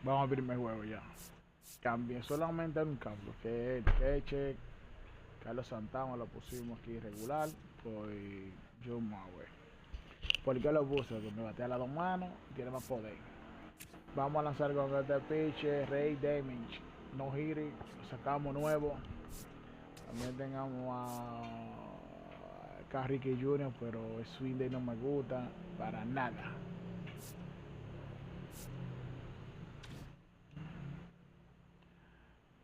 Vamos al primer juego ya. Cambié solamente un cambio, que el Keche, Carlos Santana lo pusimos aquí regular, pues yo Maue. ¿Por qué lo puse? Que me batea las dos manos, tiene más poder. Vamos a lanzar con este pitch, Ray Damage, no hit, lo sacamos nuevo. También tengamos a Ricky Jr., pero el swing de no me gusta para nada.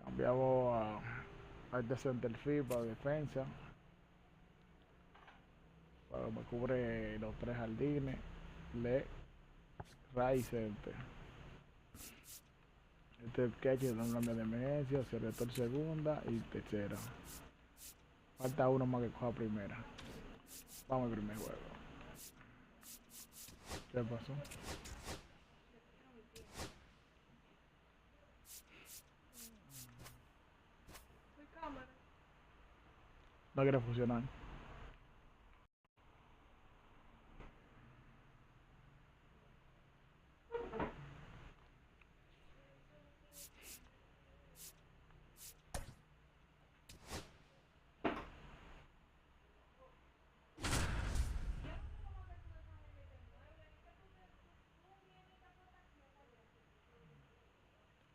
Cambiamos a este centerfield para defensa. Para me cubre los tres jardines. Right center. Este catch es un cambio de emergencia, se retó segunda y tercera. Falta uno más que coja primera. Vamos al primer juego. ¿Qué pasó? No quiere funcionar.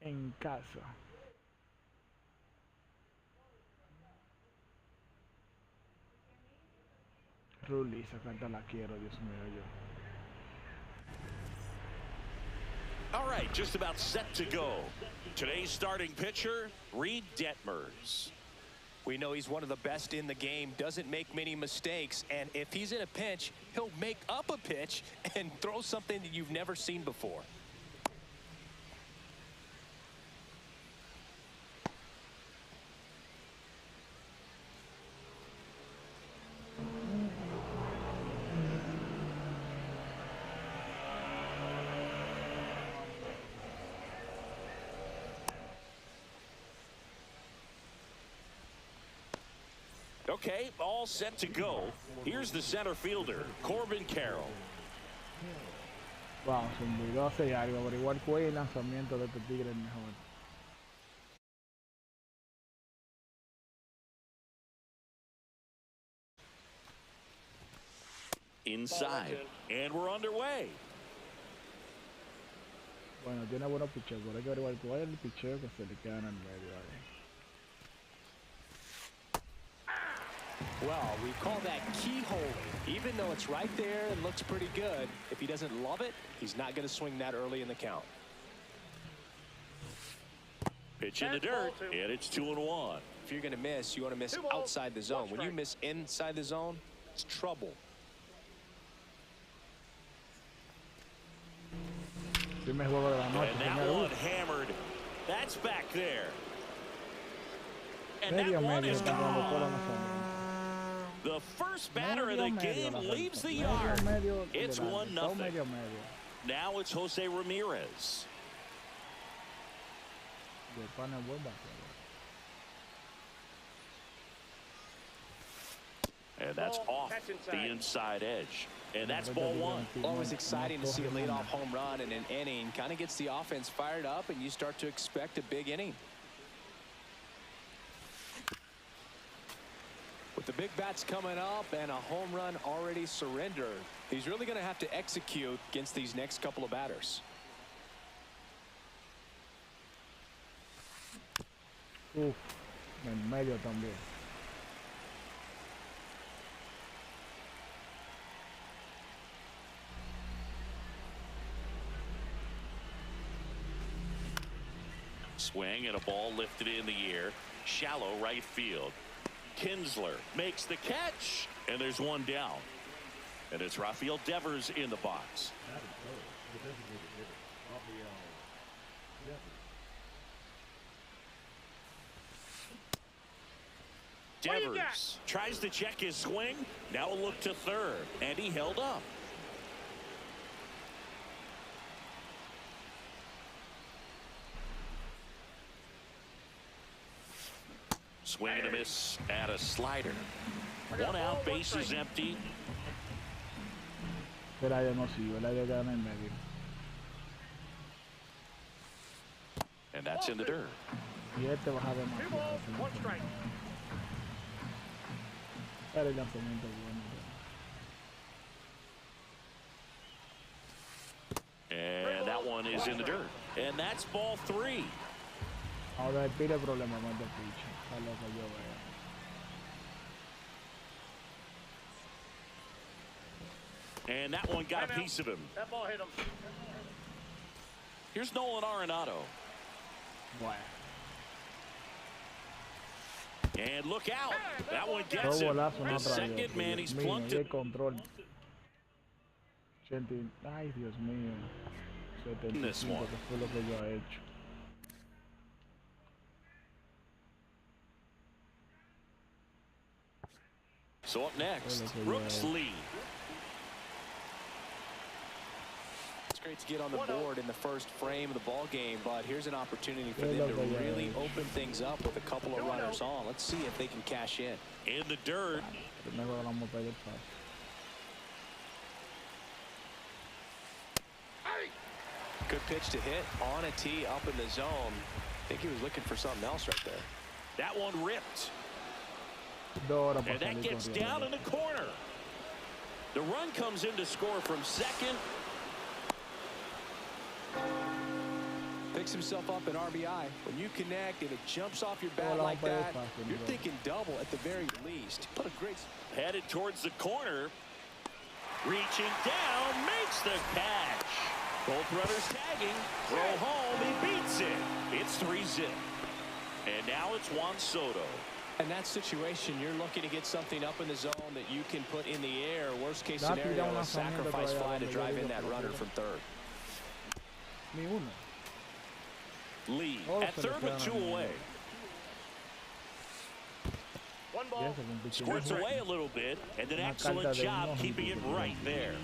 En casa. Rulli, esa carta la quiero, Dios mío, yo. All right, just about set to go. Today's starting pitcher, Reed Detmers. We know he's one of the best in the game, doesn't make many mistakes, and if he's in a pinch, he'll make up a pitch and throw something that you've never seen before. Okay, all set to go. Here's the center fielder, Corbin Carroll. Wow, se me olvidó hacer algo, pero igual fue el lanzamiento de este tigre mejor. Inside, and we're underway. Bueno, tiene buenos picheos, pero hay que averiguar cuál es el picheo que se le queda en el medio ahí. Well, we call that keyhole. Even though it's right there and looks pretty good, if he doesn't love it, he's not going to swing that early in the count. Pitch in the dirt, and it's 2-1. If you're going to miss, you want to miss outside the zone. When you miss inside the zone, it's trouble. Primer juego de la noche. And that one hammered. That's back there. And that one is gone. The first batter of the game leaves the yard. It's 1-0. Now it's Jose Ramirez. And that's off the inside edge. And that's ball one. Always exciting to see a leadoff home run in an inning. Kind of gets the offense fired up, and you start to expect a big inning. With the big bats coming up and a home run already surrendered, he's really going to have to execute against these next couple of batters. En medio también. Swing and a ball lifted in the air. Shallow right field. Kinsler makes the catch, and there's one down. And it's Rafael Devers in the box. Devers tries to check his swing. Now a look to third, and he held up. Swing and a miss at a slider. One out, base is empty. Pero ya no sirve, la idea queda en el medio. And that's in the dirt. Y este baja demasiado. Pero el lanzamiento es bueno. And that one is in the dirt. And that's ball 3. Ahora el pile problema con el pitch. Es lo que yo veo. And that one got a piece of him. That ball hit him. Here's Nolan Arenado. Bueno. And look out. That one gets him. The second man, he's plunked it. Control. 80. Ay, Dios mío. 75, que fue lo que yo he hecho. So up next, Brooks Lee. It's great to get on the board in the first frame of the ball game, but here's an opportunity for them to really open things up with a couple of runners on. Let's see if they can cash in. In the dirt. Good pitch to hit on a tee up in the zone. I think he was looking for something else right there. That one ripped. And that gets down in the corner. The run comes in to score from second. Picks himself up an RBI. When you connect and it jumps off your bat like that, you're thinking double at the very least. What a great... Headed towards the corner. Reaching down, makes the catch. Both runners tagging. Throw home, he beats it. It's 3-zip. And now it's Juan Soto. In that situation, you're looking to get something up in the zone that you can put in the air. Worst case scenario, a sacrifice fly to drive in that runner from third. Lee at third with 2 away. One ball. Squirts away a little bit, and an excellent job keeping it right there.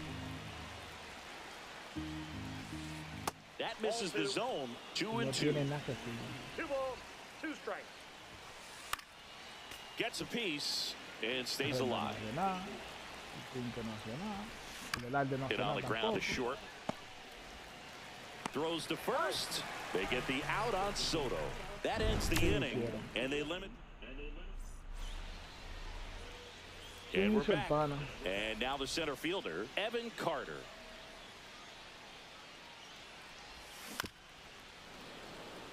That misses the zone. 2-2. 2 balls, 2 strikes. Gets a piece and stays alive. Hit on the ground is short. Throws to first. They get the out on Soto. That ends the inning, and they limit. And we're back. And now the center fielder, Evan Carter.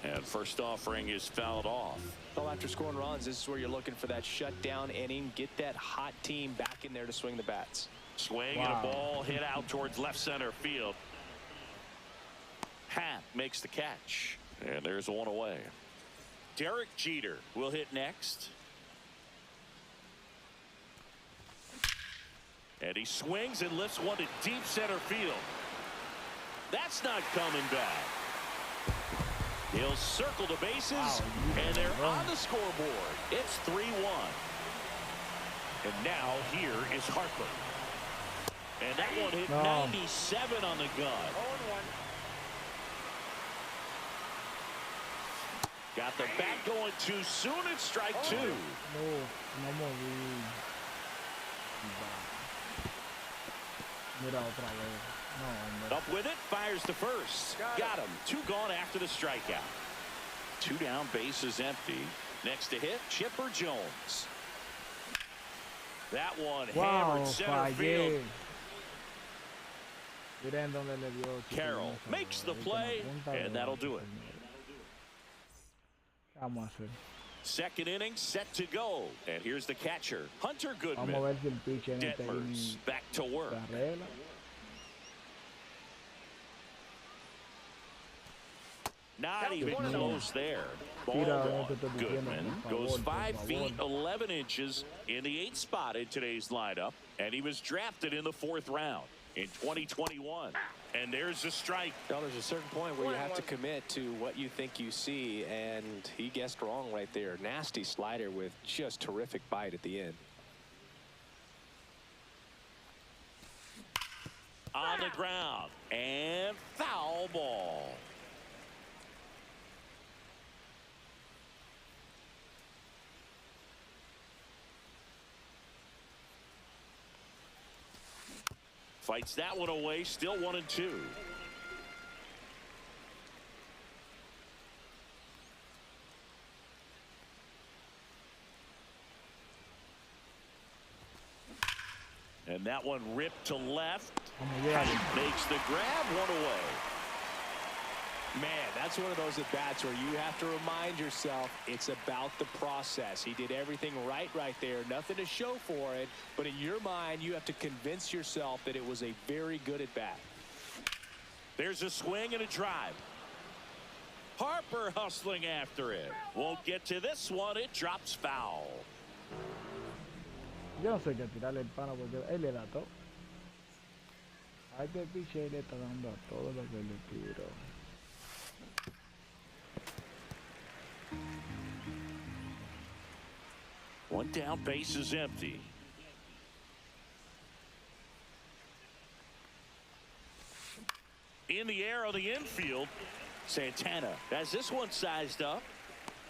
And first offering is fouled off. Well, after scoring runs, this is where you're looking for that shutdown inning. Get that hot team back in there to swing the bats. Swing and a ball hit out towards left center field. Happ makes the catch. And there's one away. Derek Jeter will hit next. And he swings and lifts one to deep center field. That's not coming back. He'll circle the bases, and they're on the scoreboard. It's 3-1. And now here is Harper. And that one hit 97 on the gun. Got the bat going too soon. It's strike 2. Up with it, fires to first. Got him. 2 gone after the strikeout. 2 down, bases empty. Next to hit, Chipper Jones. That one hammered center field. Carroll makes the play, and that'll do it. Second inning set to go. And here's the catcher, Hunter Goodman. Detmers back to work. Not even close there. Ball 1. Goodman goes 5 feet 11 inches in the 8th spot in today's lineup, and he was drafted in the 4th round in 2021. And there's a strike. Well, there's a certain point where you have to commit to what you think you see, and he guessed wrong right there. Nasty slider with just terrific bite at the end. On the ground, and foul ball. Fights that one away, still 1-2. And that one ripped to left. Yeah. Makes the grab, one away. Man, that's one of those at-bats where you have to remind yourself it's about the process. He did everything right there. Nothing to show for it. But in your mind, you have to convince yourself that it was a very good at-bat. There's a swing and a drive. Harper hustling after it. Won't get to this one. It drops foul. Yo no sé qué tirarle el pana porque él le da todo. A este piche le está dando a todo lo que le tiro. One down, base is empty. In the air on the infield, Santana has this one sized up,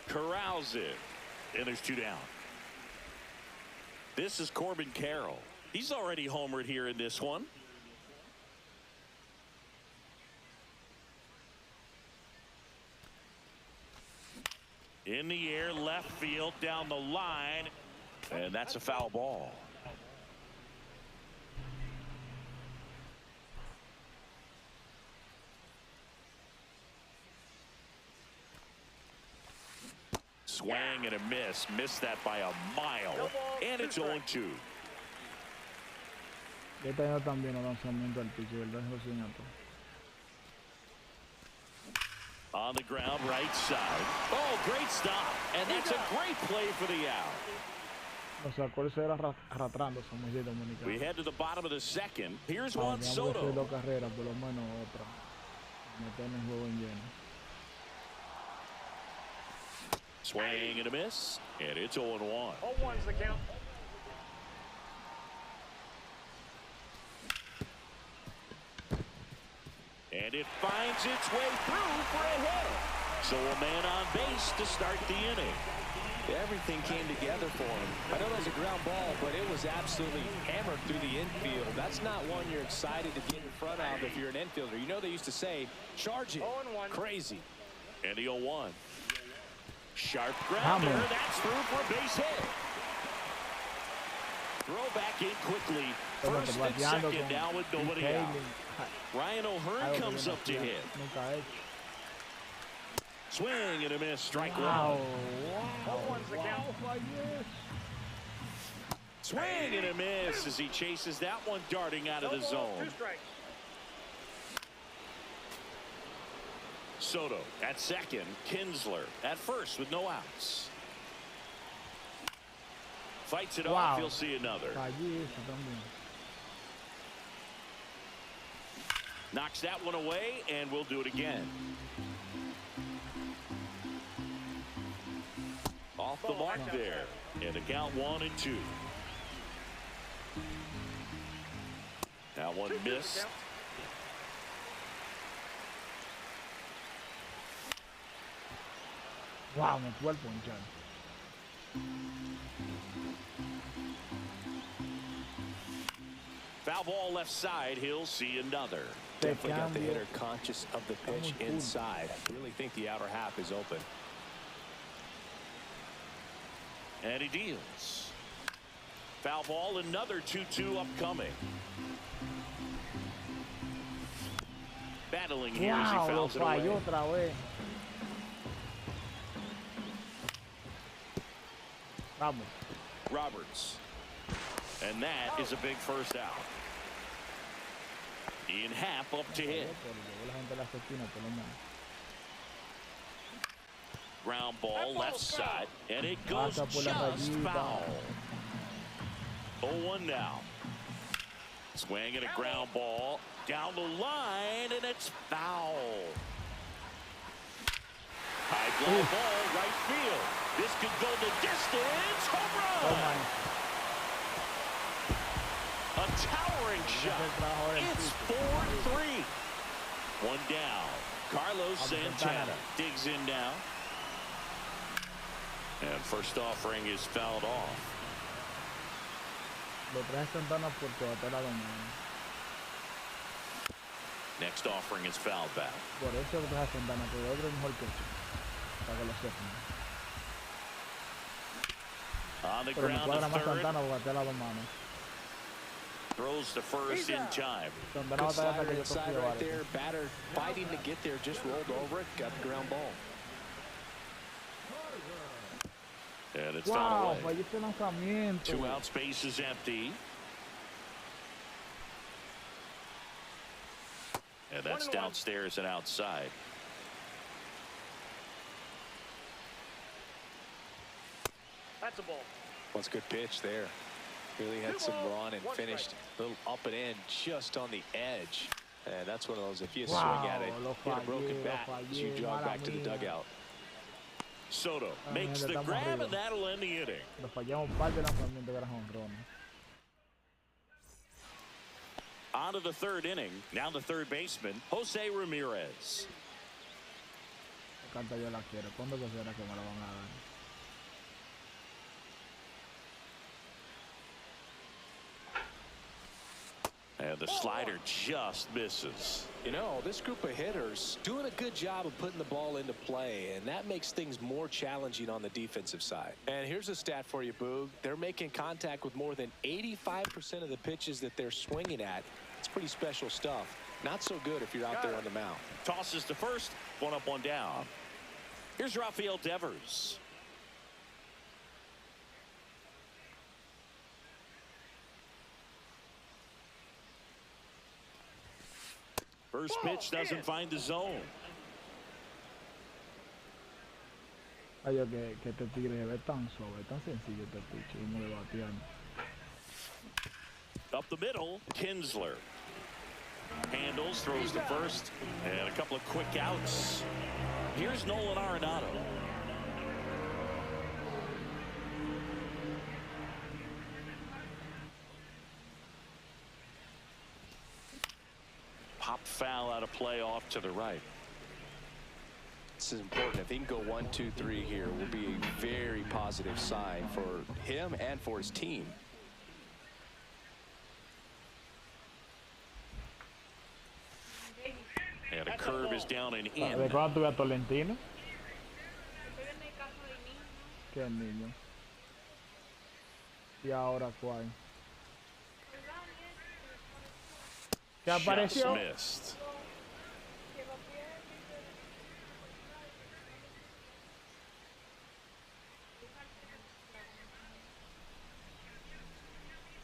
corrals it, and there's two down. This is Corbin Carroll. He's already homered here in this one. In the air, left field, down the line, and that's a foul ball. Swing and a miss. Missed that by a mile, and it's 0-2. Este año también el lanzamiento al piche, ¿verdad? Eso sí, Nato. On the ground, right side. Oh, great stop. And that's a great play for the out. O sea, ¿cuál será arrastrando su mujer dominicana? We head to the bottom of the second. Here's Juan Soto. Dos carreras, por lo menos otra. Meter en el juego en lleno. Swing and a miss. And it's 0-1. 0-1's the count. And it finds its way through for a hit. So a man on base to start the inning. Everything came together for him. I know that was a ground ball, but it was absolutely hammered through the infield. That's not one you're excited to get in front of if you're an infielder. You know they used to say, charge it. 0-1. Crazy. And the 0-1. Sharp grounder. That's through for a base hit. Throw back in quickly. First and second now with nobody out. Ryan O'Hearn comes up to hit. Swing and a miss. Strike one. 0-1's the count. Swing and a miss as he chases that one darting out of the zone. 2 strikes. Soto at second. Kinsler at first with no outs. Fights it off. He'll see another. Knocks that one away, and we'll do it again. Off the mark there. And the count 1-2. That one missed. Wow, me fue el ponchar. Foul ball left side. He'll see another. Definitely got the hitter conscious of the pitch inside. I really think the outer half is open. And he deals. Foul ball, another 2-2 upcoming. Battling here as he fouls it away. Roberts. And that is a big first out. Ian Happ up to hit. Ground ball left side, and it goes just foul. 0-1 now. Swing and a ground ball down the line, and it's foul. High fly ball, right field. This could go the distance. Home run. A towering shot. It's 4-3. One down. Carlos Santana digs in now. And first offering is fouled off. Next offering is fouled back. On the ground to third. Throws to first in time. Good slider inside right there. Batter fighting to get there. Just rolled over it. Got the ground ball. And it's fouled away. 2 out, space is empty. And that's downstairs and outside. That's a ball. That's a good pitch there. Really had some run and finished a little up and in just on the edge. And that's one of those, if you swing at it, hit a broken bat, you jog back to the dugout. Soto makes the grab, and that'll end the inning. On to the third inning. Now the third baseman, Jose Ramirez. And the slider just misses. You know, this group of hitters doing a good job of putting the ball into play, and that makes things more challenging on the defensive side. And here's a stat for you, Boog. They're making contact with more than 85% of the pitches that they're swinging at. It's pretty special stuff. Not so good if you're out there on the mound. Tosses to first, 1 up, 1 down. Here's Rafael Devers. First pitch doesn't find the zone. Ay, que este tigre se ve tan suave, tan sencillo este pitch, y no le batean. Up the middle, Kinsler. Handles, throws to first, and a couple of quick outs. Here's Nolan Arenado. Pop foul out of play off to the right. This is important. If he can go 1, 2, 3 here, will be a very positive sign for him and for his team. And a curve is down and in. ¿De cuándo tuve a Tolentino? ¿Qué niño? ¿Y ahora cuál? ¿Qué apareció? Just missed.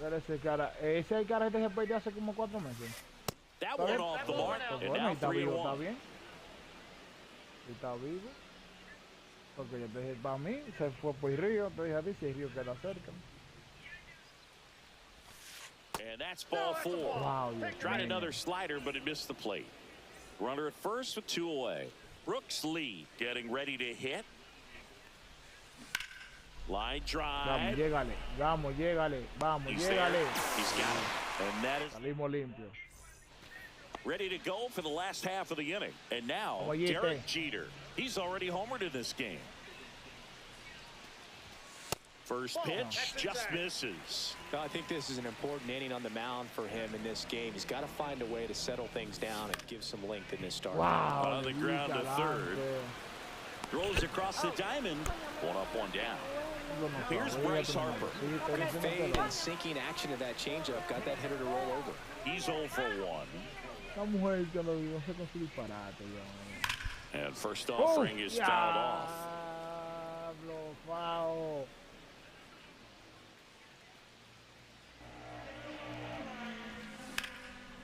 Ese cara este se perdió hace como 4 meses. That one off the mark, and now 3-1. ¿Está bien? ¿Está vivo? Porque yo te dije, para mí, se fue por Río, te dije a ti si el Río queda cerca. And that's ball 4. Wow, Tried another slider, but it missed the plate. Runner at first with 2 away. Brooks Lee getting ready to hit. Line drive. Vamos, llégale. He's got it. And that is Salimos limpio. ready to go for the last half of the inning. And now, Derek Jeter. He's already homered in this game. First pitch just misses. I think this is an important inning on the mound for him in this game. He's got to find a way to settle things down and give some length in this start. Wow. On the ground to third. Throws across the diamond. 1 up, 1 down. Here's Bryce Harper. Good fade and sinking action of that changeup. Got that hitter to roll over. He's 0 for 1. And first offering is fouled off.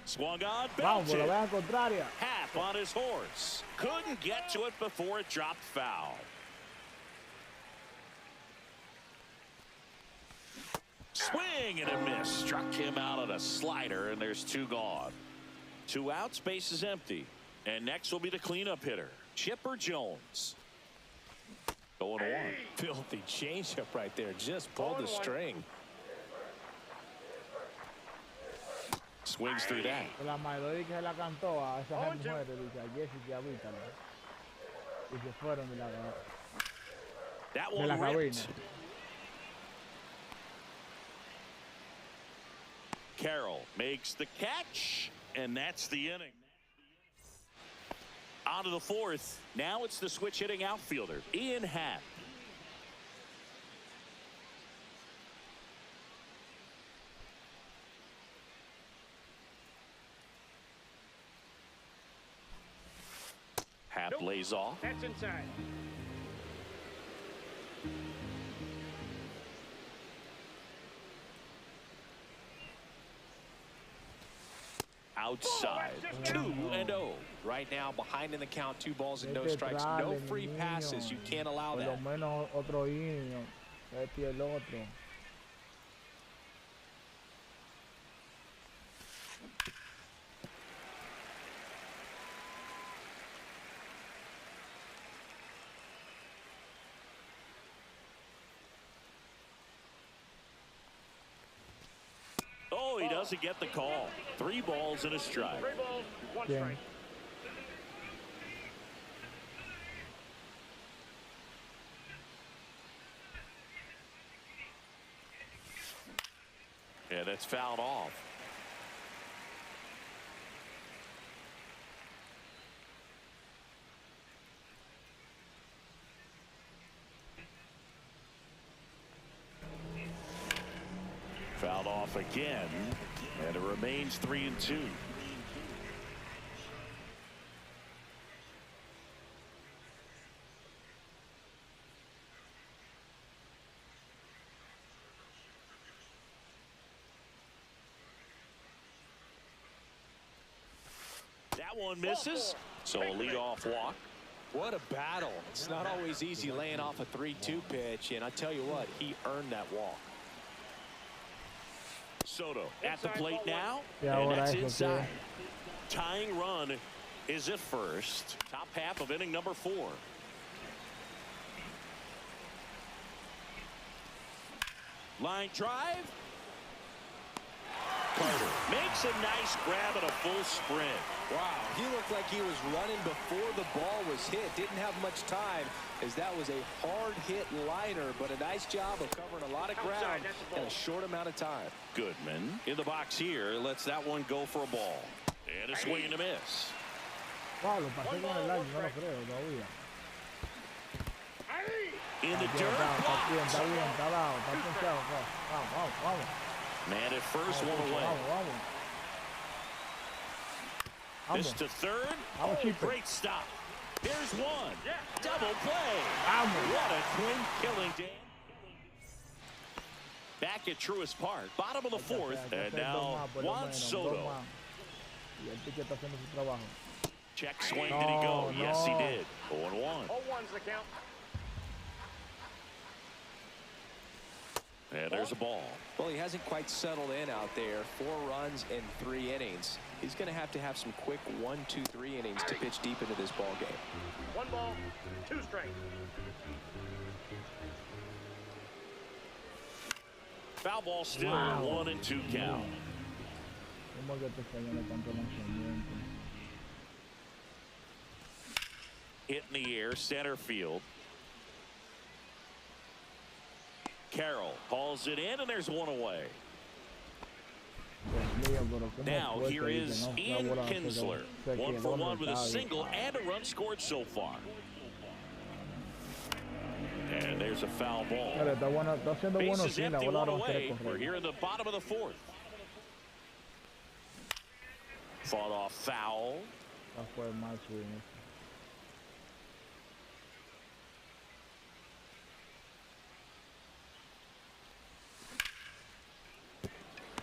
Swung on, belted. Half on his horse. Couldn't get to it before it dropped foul. Swing and a miss. Struck him out on a slider, and there's 2 gone. 2 outs, base is empty. And next will be the cleanup hitter, Chipper Jones. 0-1. Filthy changeup right there. Just pulled the string. Swings through that. La mayoría que se la cantó a esas mujeres, dice a Jessy y a Vítala. Y se fueron de la cabina. Carroll makes the catch, and that's the inning. On to the 4th. Now it's the switch hitting outfielder, Ian Happ. pays off. That's inside. Outside, 2-0. Right now, behind in the count, 2 balls and no strikes. No free passes. You can't allow that. Por lo menos otro inning. Este y el otro. Oh, he doesn't get the call. 3 balls and a strike. 3 balls, 1 Yeah. strike. And it's fouled off. Fouled off again, and it remains 3-2. That one misses, so a leadoff walk. What a battle. It's not always easy laying off a 3-2 pitch, and I tell you what, he earned that walk. Soto at the plate now, Yeah, and what that's I should inside. say. Tying run is at first. Top half of inning number 4. Line drive. Carter makes a nice grab and a full sprint. Wow, he looked like he was running before the ball was hit. Didn't have much time, as that was a hard-hit liner, but a nice job of covering a lot of ground in a short amount of time. Goodman in the box here lets that one go for a ball. And a swing and a miss. Wow, lo pasé con el año, no lo creo todavía. In the Está dirt. bien, está bien, está dado, está pinchado. Vamos, vamos, vamos. Man at first, Vamos, one away. vamos, vamos. This Vamos. to third. Vamos, Oh, Chipe. great stop. There's one. Double play. Vamos. What a twin killing day. Back at Truist Park, bottom of the 4th, and now Juan Soto. Y el pitcher está haciendo su trabajo. Check swing, did he go? No, Yes, he no. did. 0-1. 0-1's the count. And there's a ball. Well, he hasn't quite settled in out there. 4 runs in 3 innings. He's going to have some quick 1, 2, 3 innings to pitch deep into this ball game. 1 ball, 2 strikes. Foul ball still, Wow. 1-2 count. ¿Cómo que te falló tanto lanzamiento? Hit in the air, center field. Carroll hauls it in, and there's one away. Now here is Ian Kinsler. 1 for 1 with a single and a run scored so far. And there's a foul ball. Está bueno, está haciendo bueno Bases sin la empty, bola 1 no quiere away. We're correr. here in the bottom of the 4th. Fought off foul. Esa fue mal swing.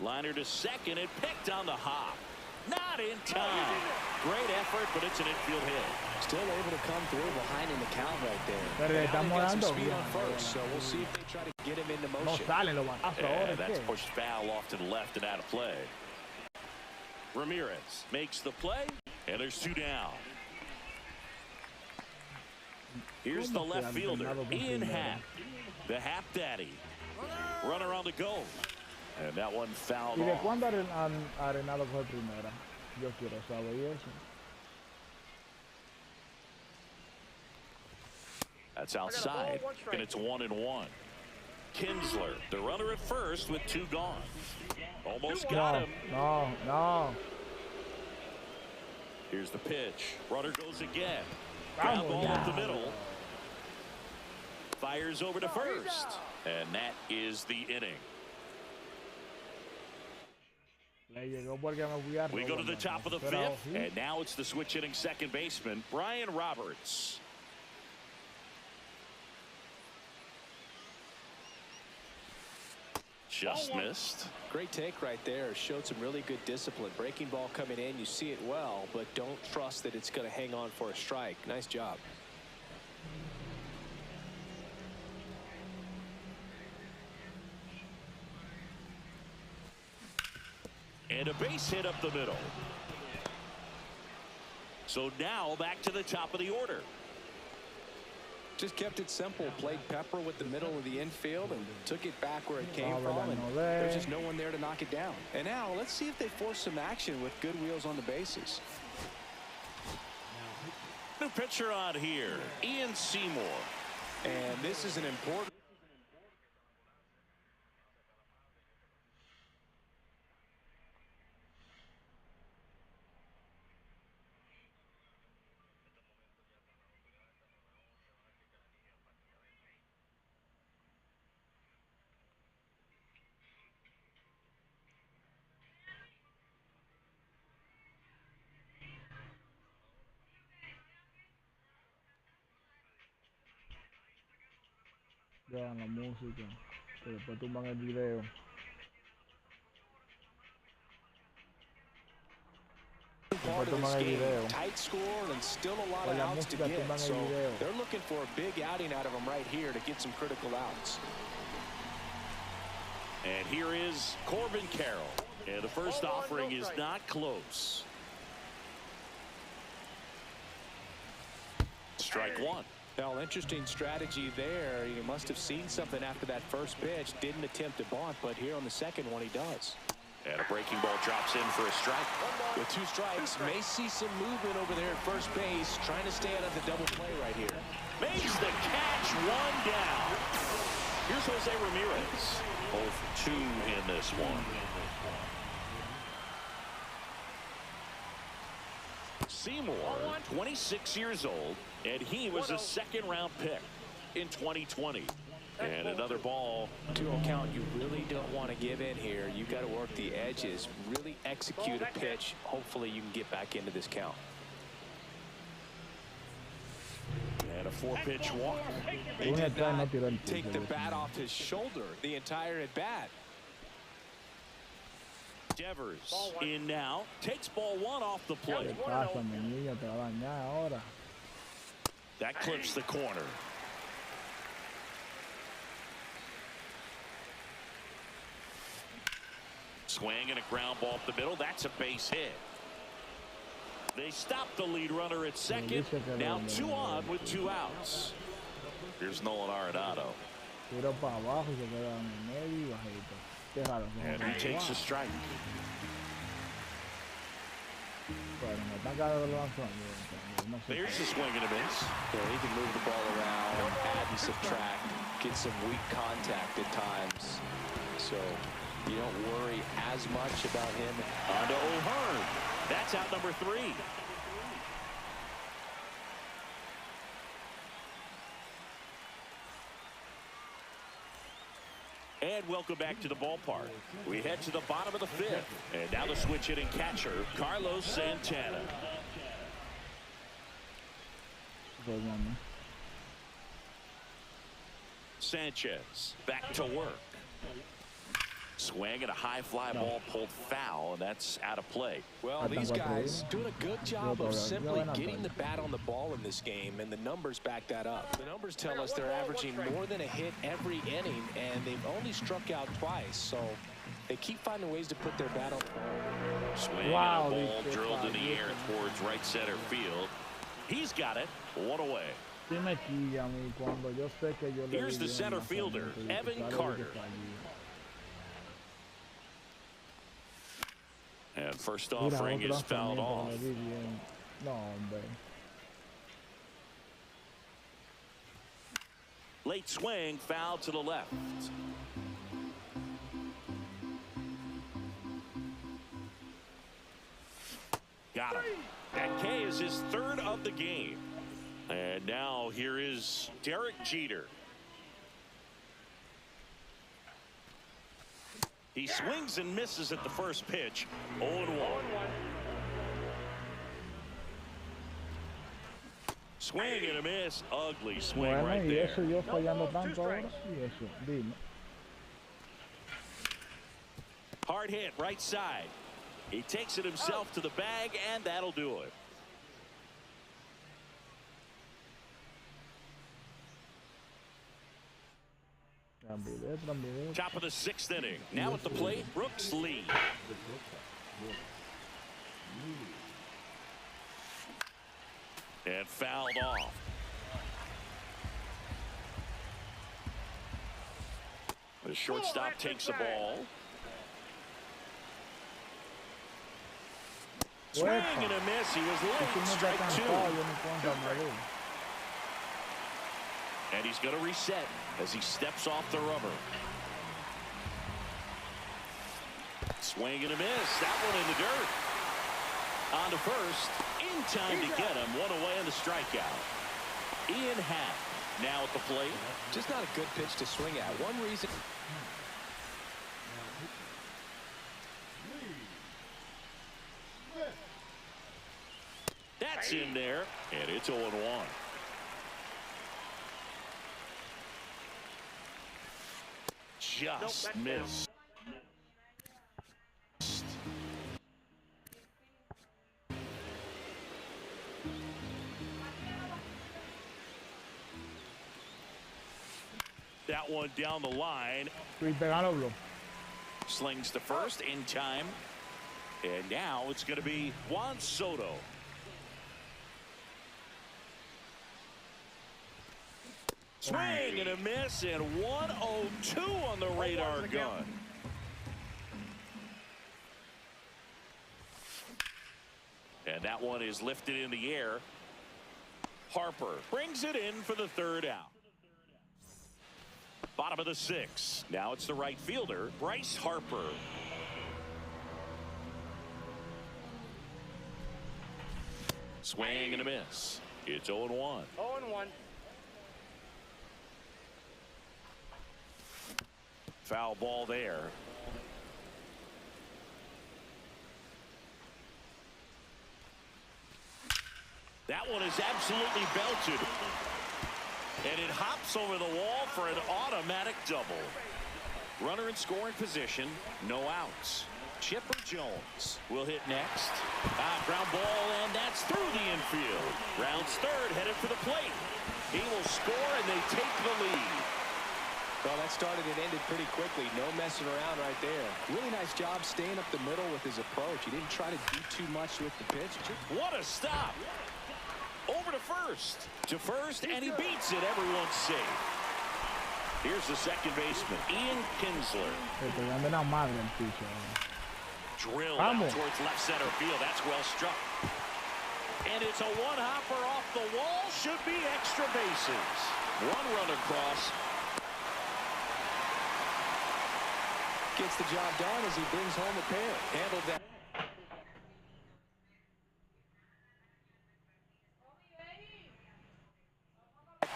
Liner to second and picked on the hop. Not in time. Great effort, but it's an infield hit. Still able to come through behind in the count right there. Pero le Now they've estamos got some dando speed bien. on first, so we'll see if they try to get him into No motion. salen los batazos ahora. And that's ¿Qué? pushed foul off to the left and out of play. Ramirez makes the play, and there's 2 down. Here's the left fielder, Ian Happ, the Happ Daddy. Runner on the go. And that one fouled ¿Y de off. cuándo han Arenado fue primera? Yo quiero saber eso. That's outside, and it's 1-1. Kinsler, the runner at first with 2 gone. Almost got him. No. Here's the pitch. Runner goes again. Ground ball up the middle. Fires over to first. And that is the inning. Me llegó porque me fui a We go to the robar, top of the pero fifth, sí. and now it's the switch hitting second baseman, Brian Roberts. Just missed. Great take right there. Showed some really good discipline. Breaking ball coming in, you see it well, but don't trust that it's going to hang on for a strike. Nice job. And a base hit up the middle. So now back to the top of the order. Just kept it simple. Played pepper with the middle of the infield and took it back where it came from. And there's just no one there to knock it down. And now let's see if they force some action with good wheels on the bases. New pitcher on here, Ian Seymour. And this is an important. Vean la música, que después tumban el video. Part of this game, tight score and still a lot of outs to get. So they're looking for a big outing out of them right here to get some critical outs. And here is Corbin Carroll. And the first offering is not close. Strike one. Well, interesting strategy there. You must have seen something after that first pitch. Didn't attempt to bunt, but here on the second one, he does. And a breaking ball drops in for a strike. With two strikes, may see some movement over there at first base, trying to stay out of the double play right here. Makes the catch, one down. Here's Jose Ramirez. 0 for 2 in this one. Seymour, 26 years old, and he was a second-round pick in 2020. And another ball. 2-0 count. You really don't want to give in here. You got to work the edges, really execute a pitch. Hopefully you can get back into this count. And a 4-pitch walk. He did not take the bat off his shoulder the entire at bat. Devers in now, takes ball one off the plate. That clips the corner. Swing and a ground ball up the middle. That's a base hit. They stop the lead runner at second. Now 2 on with 2 outs. Here's Nolan Arenado. And he takes a strike. There's the swing and a miss. Yeah, he can move the ball around, add and subtract, get some weak contact at times. So you don't worry as much about him. On to O'Hearn. That's out number 3. And welcome back to the ballpark. We head to the bottom of the 5th. And now the switch hitting catcher, Carlos Santana. Sanchez back to work. Swing and a high fly ball pulled foul, and that's out of play. Well, these guys doing a good job of simply getting the bat on the ball in this game, and the numbers back that up. The numbers tell us they're averaging more than a hit every inning, and they've only struck out twice, so they keep finding ways to put their bat on the ball. Swing and a ball drilled in the air towards right center field. He's got it. 1 away. Here's the center fielder, Evan Carter. And first offering is fouled off. Late swing, foul to the left. Got him. And K is his 3rd of the game. And now here is Derek Jeter. He swings and misses at the first pitch. 0-1. Swing and a miss. Ugly swing Bueno, right y there. eso yo fallando tanto ahora. Y eso, dime. Hard hit right side. He takes it himself to the bag, and that'll do it. Top of the 6th inning. Now at the plate, Brooks Lee. And fouled off. The shortstop takes the ball. Swing and a miss. He was late. Strike 2. And he's going to reset as he steps off the rubber. Swing and a miss. That one in the dirt. On to first. In time to get him. One away on the strikeout. Ian Happ now at the plate. Just not a good pitch to swing at. One reason. That's in there, and it's 0-1. Just missed. That one down the line. Slings to first in time. And now it's going to be Juan Soto. Swing and a miss, and 102 on the radar gun. And that one is lifted in the air. Harper brings it in for the 3rd out. Bottom of the 6th. Now it's the right fielder, Bryce Harper. Swing and a miss. It's 0-1. 0-1. Foul ball there. That one is absolutely belted. And it hops over the wall for an automatic double. Runner in scoring position. No outs. Chipper Jones will hit next. Ground ball, and that's through the infield. Rounds 3rd, headed for the plate. He will score, and they take the lead. Well, that started and ended pretty quickly. No messing around right there. Really nice job staying up the middle with his approach. He didn't try to do too much with the pitch. What a stop. Over to first. To first, and he beats it. Everyone's safe. Here's the second baseman, Ian Kinsler. Drilled out towards left center field. That's well struck. And it's a one-hopper off the wall. Should be extra bases. One run across. Gets the job done as he brings home a pair. Handled that.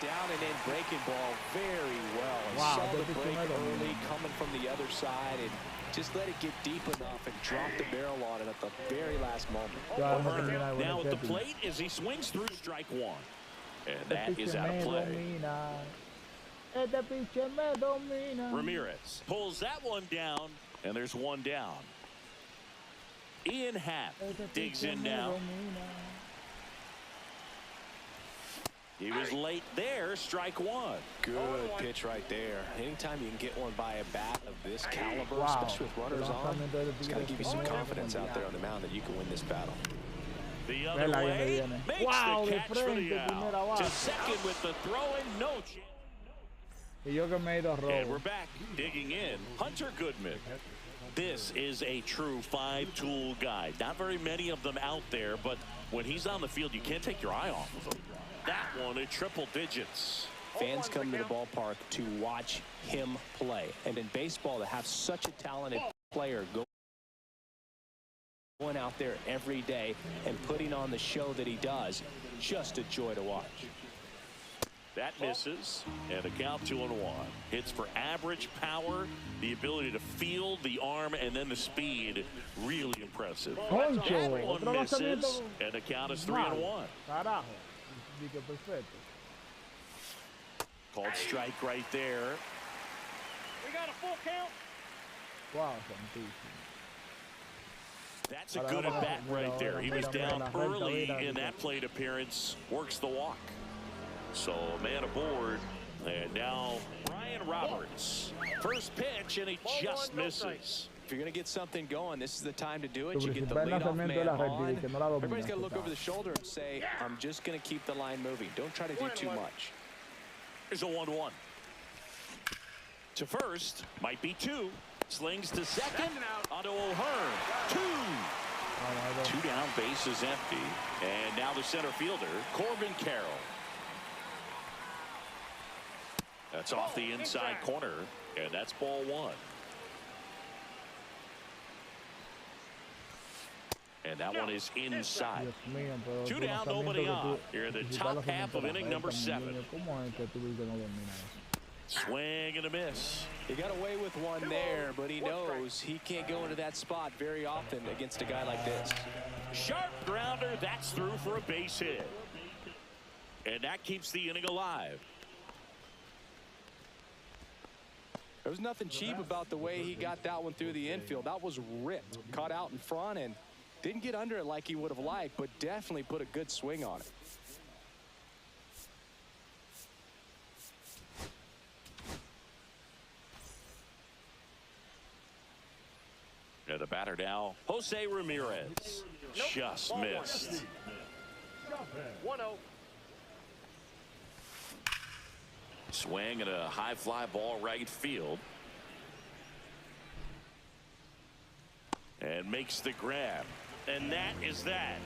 Down and in, breaking ball very well. Wow, saw the break early, coming from the other side, and just let it get deep enough and drop the barrel on it at the very last moment. Now at the plate as he swings through strike 1. And that is out of play. Ramirez pulls that one down, and there's one down. Ian Happ digs in now. He was late there. Strike 1. Good pitch right there. Anytime you can get one by a bat of this caliber, especially with runners on, it's got to give you some confidence out there on the mound that you can win this battle. The other way, makes the catch for the out. To second with the throw and no chance. And we're back digging in. Hunter Goodman. This is a true 5-tool guy. Not very many of them out there, but when he's on the field, you can't take your eye off of him. That one in triple digits. Fans come to the ballpark to watch him play. And in baseball, to have such a talented player going out there every day and putting on the show that he does, just a joy to watch. That misses, and a count 2-1. Hits for average power, the ability to field the arm, and then the speed. Really impressive. Concho, That one otro misses, lanzamiento and the count is mal. 3-1. Carajo. Dice perfecto. Called strike right there. We got a full count. Wow, santísimo. That's a good at bat right there. He was down early in that plate appearance. Works the walk. So a man aboard. And now Ryan Roberts. First pitch, and he just misses. If you're going to get something going, this is the time to do it. You get the leadoff man on. Everybody's got to look over the shoulder and say, I'm just going to keep the line moving. Don't try to do too much. Here's a 1-1. To first, might be 2. Slings to second, onto O'Hearn. 2. 2 down, base is empty. And now the center fielder, Corbin Carroll. That's off the inside corner, and that's ball 1. And that one is inside. 2 down, nobody on. Here in the top half of inning number 7. Swing and a miss. He got away with one there, but he knows he can't go into that spot very often against a guy like this. Sharp grounder, that's through for a base hit. And that keeps the inning alive. There was nothing cheap about the way he got that one through the infield. That was ripped, caught out in front, and didn't get under it like he would have liked, but definitely put a good swing on it. And the batter now, Jose Ramirez. Just missed. 1-0. Swing and a high fly ball right field. And makes the grab. And that is that.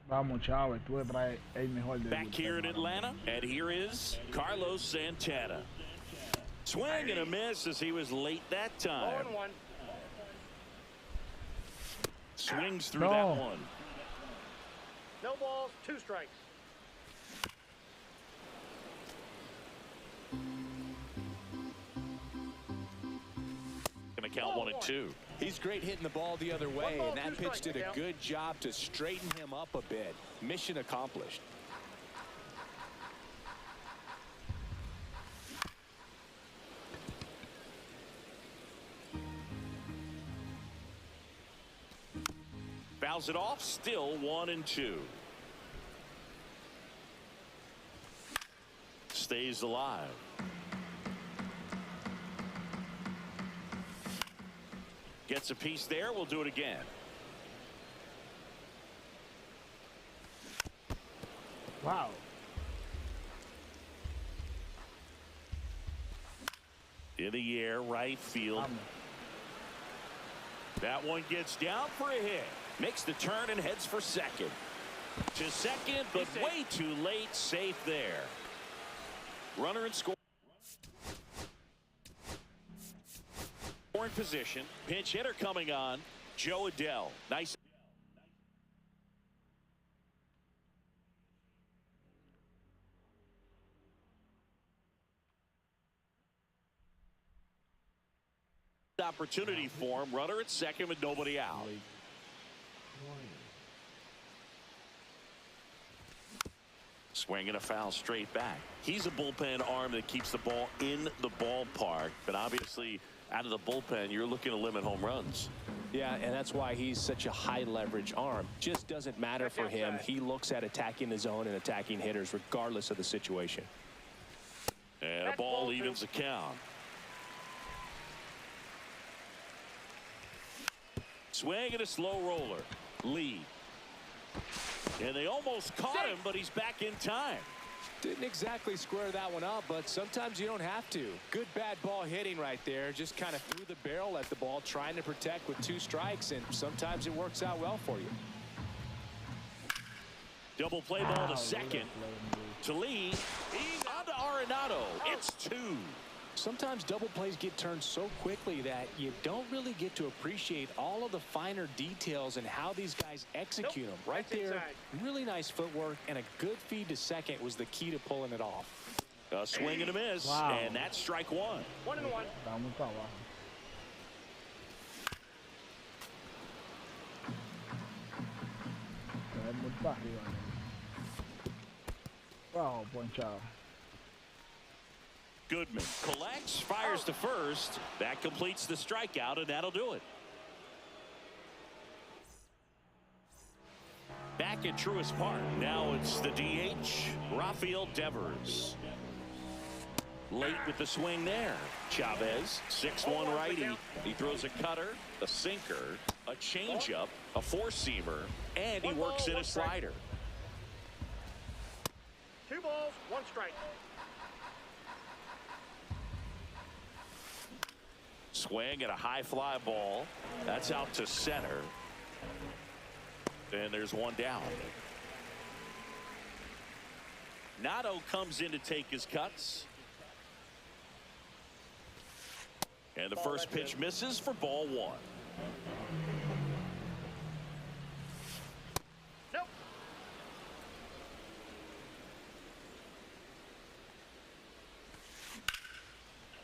Vamos, Chávez, tú traes el mejor de Back here in Atlanta, and here is Carlos Santana. Swing and a miss as he was late that time. 0-1. Swings through that one. No balls, 2 strikes. Gonna count 1 and 2. He's great hitting the ball the other way, and that pitch did a good job to straighten him up a bit. Mission accomplished. Fouls it off, still 1 and 2. Stays alive. Gets a piece there. We'll do it again. Wow. In the air, right field. That one gets down for a hit. Makes the turn and heads for second. To second, but way too late. Safe there. Runner in scoring position. Pinch hitter coming on. Joe Adell. Nice. Opportunity for him. Runner at second with nobody out. Swinging a foul straight back. He's a bullpen arm that keeps the ball in the ballpark, but obviously out of the bullpen you're looking to limit home runs. Yeah, and that's why he's such a high leverage arm. Just doesn't matter for him. He looks at attacking the zone and attacking hitters regardless of the situation. And a ball evens the count. Swing and a slow roller. Lee. And they almost caught him, but he's back in time. Didn't exactly square that one up, but sometimes you don't have to. Good bad ball hitting right there. Just kind of threw the barrel at the ball, trying to protect with 2 strikes, and sometimes it works out well for you. Double play ball to second. To Lee. On to Arenado. It's 2. Sometimes double plays get turned so quickly that you don't really get to appreciate all of the finer details and how these guys execute them. Right there, really nice footwork, and a good feed to second was the key to pulling it off. A swing and a miss, and that's strike one. 1-1. Está muy para abajo. Está muy para arriba. Wow, ponchado. Goodman collects, fires to first. That completes the strikeout, and that'll do it. Back at Truist Park. Now it's the DH, Rafael Devers. Late with the swing there. Chavez, 6'1" righty. He throws a cutter, a sinker, a changeup, a four-seamer, and he works in a slider. 2 balls, 1 strike. Swing and a high fly ball. That's out to center. And there's one down. Nato comes in to take his cuts. And the first pitch misses for ball 1. Nope.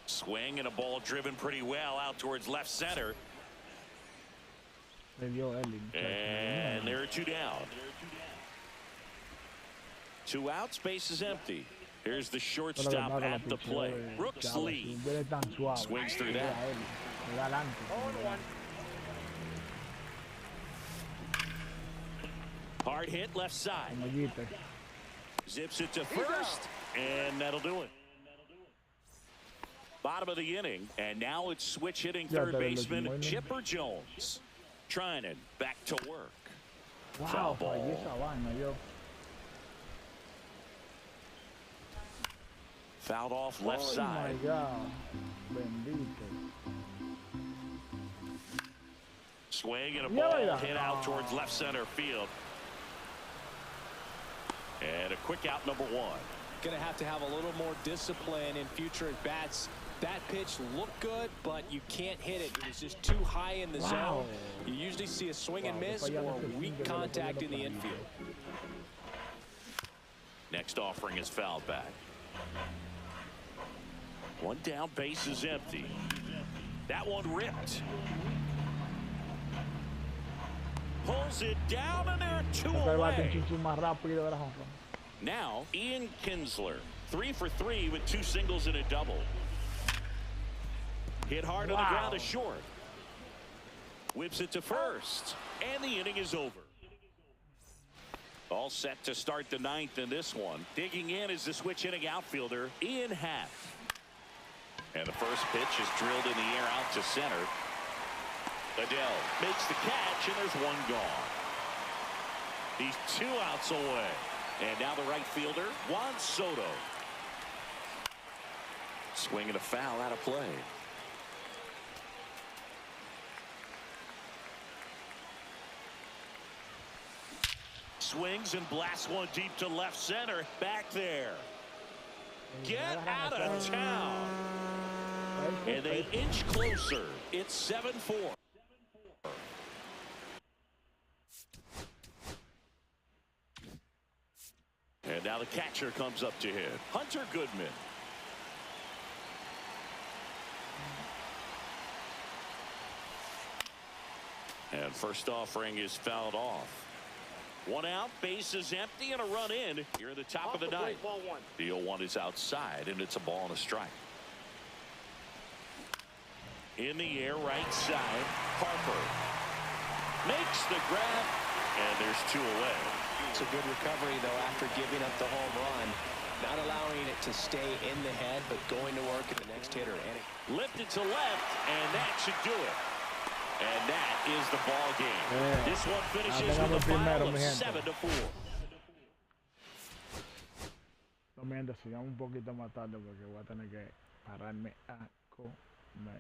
Swing and a ball driven pretty well out towards left center. And there are 2 down. 2 outs, base is empty. Here's the shortstop at the plate. Brooks Lee swings through that. 0-1. Hard hit left side. Zips it to first, and that'll do it. Bottom of the inning, and now it's switch hitting third baseman Chipper Jones. Trinan back to work. Foul ball. Fouled off left side. Swing and a ball hit out towards left center field. And a quick out, number 1. Going to have a little more discipline in future at bats. That pitch looked good, but you can't hit it. It was just too high in the zone. You usually see a swing and miss or weak contact in the infield. Next offering is fouled back. 1 down, base is empty. That one ripped. Pulls it down, and there are 2 away. Now, Ian Kinsler, 3 for 3 with 2 singles and a double. Hit hard on the ground to short. Whips it to first, and the inning is over. All set to start the 9th in this one. Digging in is the switch hitting outfielder, Ian Happ. And the first pitch is drilled in the air out to center. Adele makes the catch, and there's 1 gone. He's 2 outs away. And now the right fielder, Juan Soto. Swinging a foul out of play. Swings and blasts one deep to left center. Back there. Get out of town. And they inch closer. It's 7-4. And now the catcher comes up to hit. Hunter Goodman. And first offering is fouled off. 1 out, base is empty, and a run in here at the top of the 9th. The 0-1 is outside, and it's a ball and a strike. In the air, right side, Harper makes the grab, and there's 2 away. It's a good recovery, though, after giving up the home run. Not allowing it to stay in the head, but going to work at the next hitter. Lifted to left, and that should do it. And that is the ball game. This one finishes with a final of 7-4. No me ando, sigamos un poquito más tarde porque voy a tener que pararme a comer.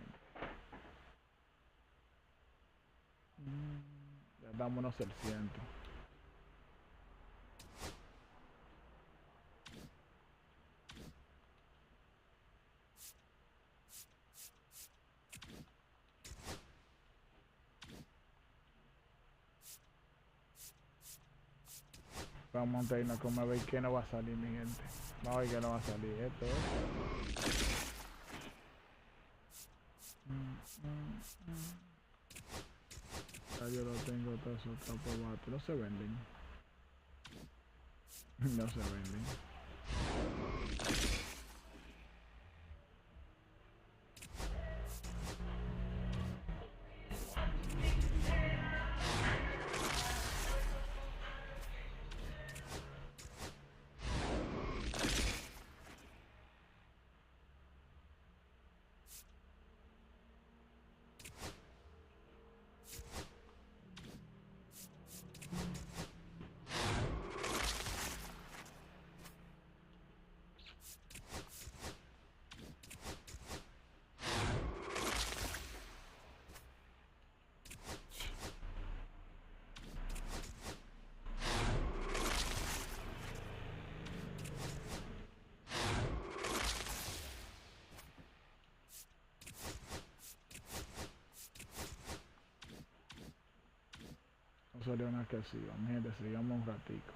Ya dámonos el 100. Vamos a irnos a ver qué no va a salir, mi gente. Vamos a ver qué no va a salir. Esto ya yo lo tengo todos esos trapos batos. No se venden. No se venden. No salió una que sí. Mi gente, sigamos un ratico.